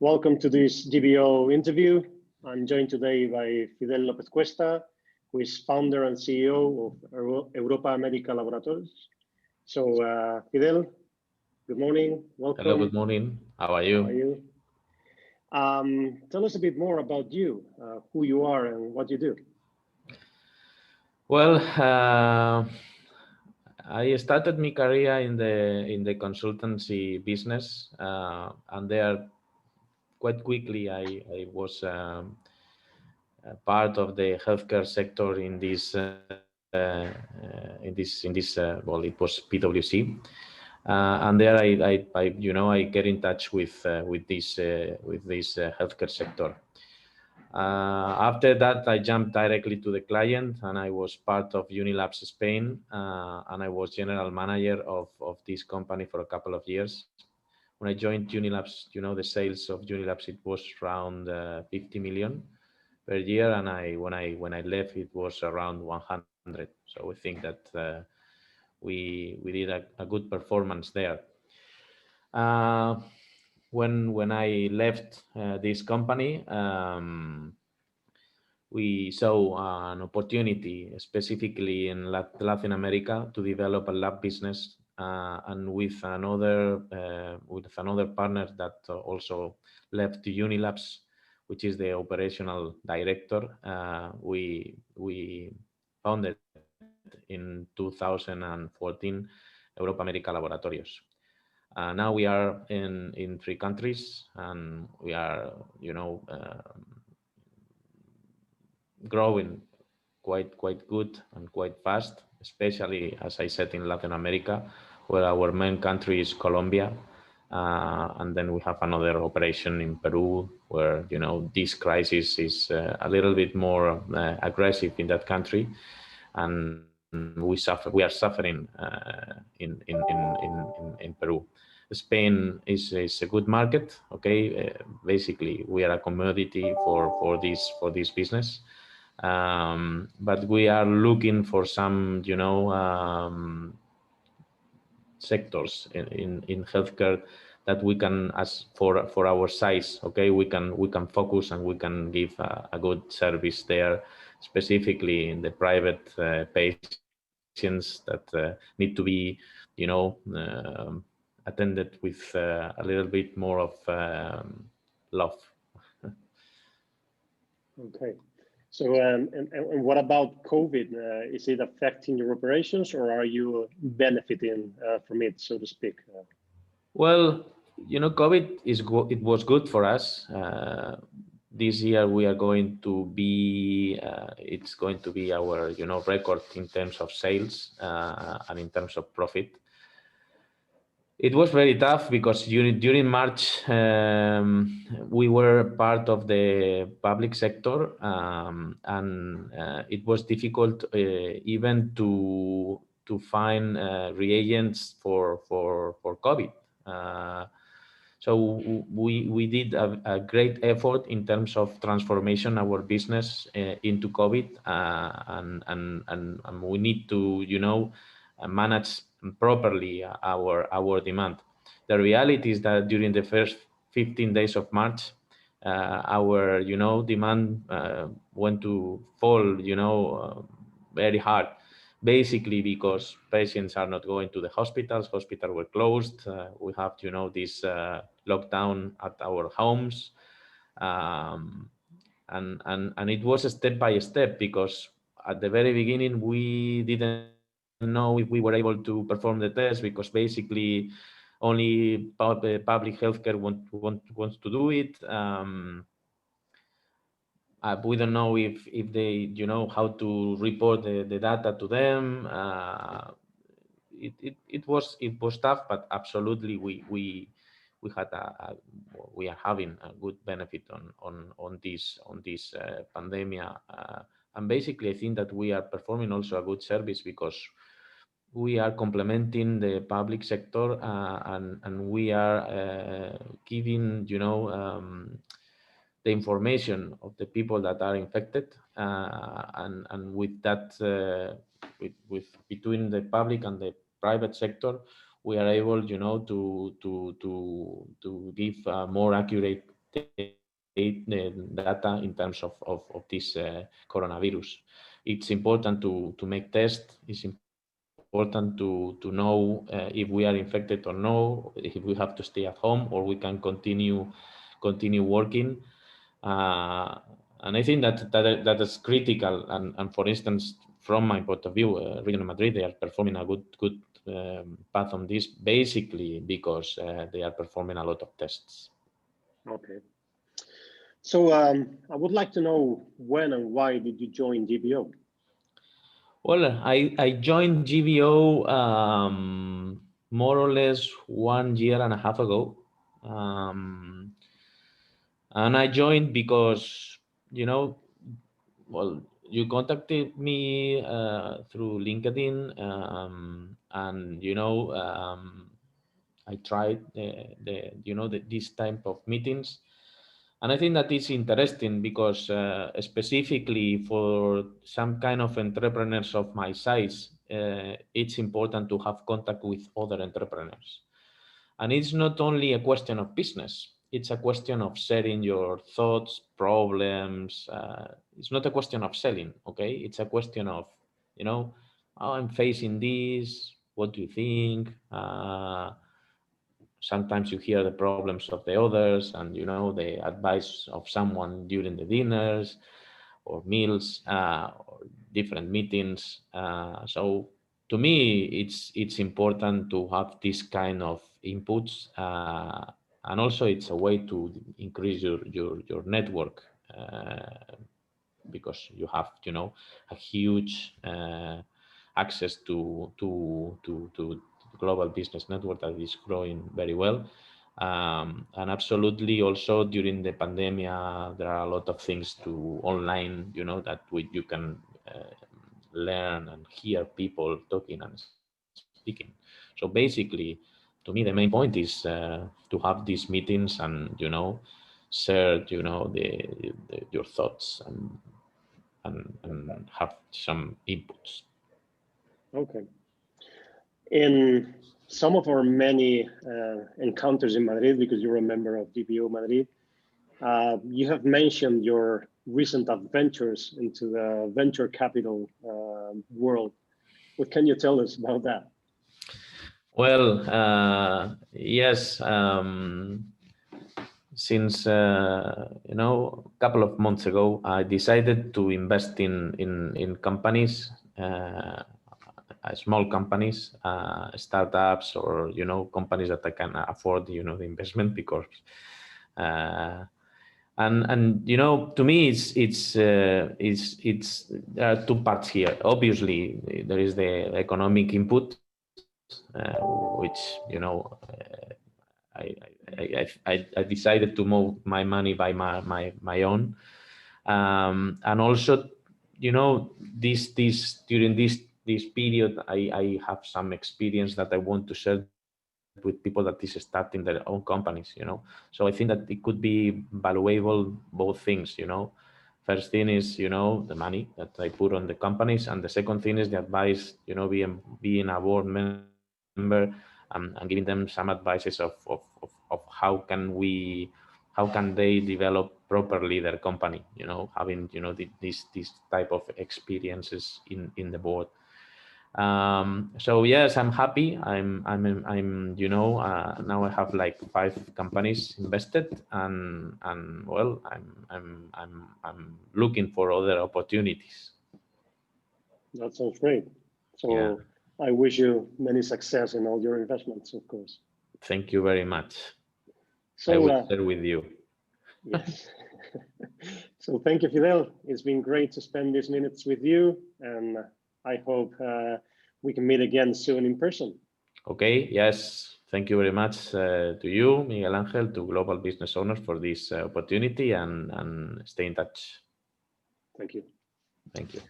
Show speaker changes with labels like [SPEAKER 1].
[SPEAKER 1] Welcome to this GBO interview. I'm joined today by Fidel López Cuesta, who is founder and CEO of Europa America Laboratorios. So, Fidel, good morning. Welcome.
[SPEAKER 2] Hello, good morning. How are you?
[SPEAKER 1] How are you? Tell us a bit more about you, who you are and what you do.
[SPEAKER 2] Well, I started my career in the consultancy business, and there quite quickly I was part of the healthcare sector in this well, it was PwC, and there I get in touch with this healthcare sector. After that, I jumped directly to the client, and I was part of Unilabs Spain, and I was general manager of this company for a couple of years. When I joined Unilabs, the sales of Unilabs, it was around 50 million per year, and when I left, it was around 100. So we think that we did a good performance there. When I left this company, we saw an opportunity specifically in Latin America to develop a lab business, and with another partner that also left Unilabs, which is the operational director. We founded in 2014 Europa America Laboratorios. Now we are in 3 countries, and we are growing quite good and quite fast, especially, as I said, in Latin America, where our main country is Colombia, and then we have another operation in Peru, where this crisis is a little bit more aggressive in that country, and we are suffering in Peru. Spain is a good market. Okay, basically we are a commodity for this business. But we are looking for some, sectors in healthcare that we can, as for our size, okay, we can focus and we can give a good service there, specifically in the private patients that need to be, attended with a little bit more of love.
[SPEAKER 1] Okay. So, and what about COVID? Is it affecting your operations, or are you benefiting from it, so to speak?
[SPEAKER 2] Well, COVID it was good for us. This year we are going to be, it's going to be our, record in terms of sales and in terms of profit. It was very tough because during March we were part of the public sector, and it was difficult even to find reagents for COVID. So we did a great effort in terms of transformation our business into COVID, and we need to manage properly our demand. The reality is that during the first 15 days of March, our demand went to fall very hard, basically because patients are not going to the hospitals were closed. We have this lockdown at our homes, and it was a step by step, because at the very beginning we didn't know if we were able to perform the test, because basically only public healthcare wants to do it. We don't know if they how to report the data to them. It was tough, but absolutely we are having a good benefit on this pandemic, and basically I think that we are performing also a good service, because we are complementing the public sector, and we are giving the information of the people that are infected, and with that with between the public and the private sector, we are able to give more accurate the data in terms of this coronavirus. It's important to make tests. It's important to know if we are infected or no, if we have to stay at home or we can continue working. And I think that is critical. And for instance, from my point of view, Region Madrid, they are performing a good path on this, basically because they are performing a lot of tests.
[SPEAKER 1] Okay. So I would like to know when and why did you join GBO?
[SPEAKER 2] Well, I joined GBO more or less 1.5 years ago. And I joined because, well, you contacted me through LinkedIn, and I tried this type of meetings, and I think that is interesting because specifically for some kind of entrepreneurs of my size, it's important to have contact with other entrepreneurs. And it's not only a question of business, it's a question of sharing your thoughts, problems. It's not a question of selling, okay? It's a question of, oh, I'm facing this, what do you think? Sometimes you hear the problems of the others and, the advice of someone during the dinners or meals or different meetings. So to me, it's important to have this kind of inputs, and also it's a way to increase your network, because you have a huge access to global business network that is growing very well. And absolutely also during the pandemic, there are a lot of things to online, that you can learn and hear people talking and speaking. So basically, to me, the main point is to have these meetings and, share, your thoughts and have some inputs.
[SPEAKER 1] Okay. In some of our many encounters in Madrid, because you're a member of GBO Madrid, you have mentioned your recent adventures into the venture capital world. What can you tell us about that?
[SPEAKER 2] Well, yes. Since a couple of months ago, I decided to invest in companies, small companies, startups, or companies that I can afford the investment, because and to me it's there are two parts here. Obviously, there is the economic input, which I decided to move my money by my own, and also during this period I have some experience that I want to share with people that is starting their own companies. So I think that it could be valuable, both things. First thing is the money that I put on the companies, and the second thing is the advice, being a board member, and giving them some advices of how can they develop properly their company, having this type of experiences in the board. So yes, I'm happy. I'm now I have like 5 companies invested, and well, I'm looking for other opportunities.
[SPEAKER 1] That sounds great. So
[SPEAKER 2] yeah.
[SPEAKER 1] I wish you many success in all your investments, of course.
[SPEAKER 2] Thank you very much.
[SPEAKER 1] So
[SPEAKER 2] I will share with you.
[SPEAKER 1] Yes. So thank you, Fidel. It's been great to spend these minutes with you, and I hope we can meet again soon in person.
[SPEAKER 2] Okay, yes. Thank you very much to you, Miguel Angel, to Global Business Owners for this opportunity, and stay in touch.
[SPEAKER 1] Thank you.
[SPEAKER 2] Thank you.